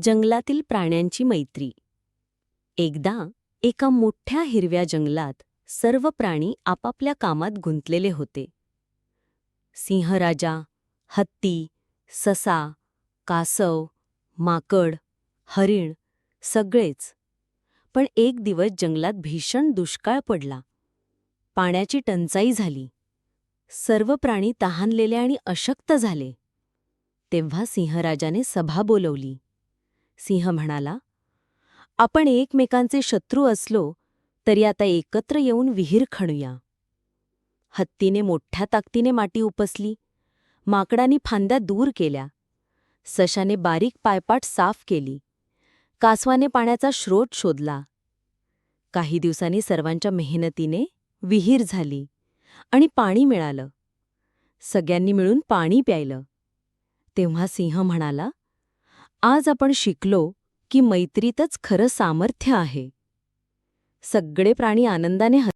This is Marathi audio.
जंगलातील प्राण्यांची मैत्री. एकदा एका मोठ्या हिरव्या जंगलात सर्व प्राणी आपापल्या कामात गुंतलेले होते. सिंहराजा, हत्ती, ससा, कासव, माकड, हरीण सगळेच. पण एक दिवस जंगलात भीषण दुष्काळ पडला. पाण्याची टंचाई झाली. सर्व प्राणी तहानलेले आणि अशक्त झाले. तेव्हा सिंहराजाने सभा बोलवली. सिंह म्हणाला, आपण एकमेकांचे शत्रू असलो तरी आता एकत्र येऊन विहीर खणूया. हत्तीने मोठ्या ताकदीने माती उपसली. माकडांनी फांद्या दूर केल्या. सशाने बारीक पायपाट साफ केली. कासवाने पाण्याचा स्रोत शोधला. काही दिवसांनी सर्वांच्या मेहनतीने विहीर झाली आणि पाणी मिळालं. सगळ्यांनी मिळून पाणी प्यायलं. तेव्हा सिंह म्हणाला, आज आपण शिकलो की मैत्रीतच खरं सामर्थ्य आहे. सगळे प्राणी आनंदाने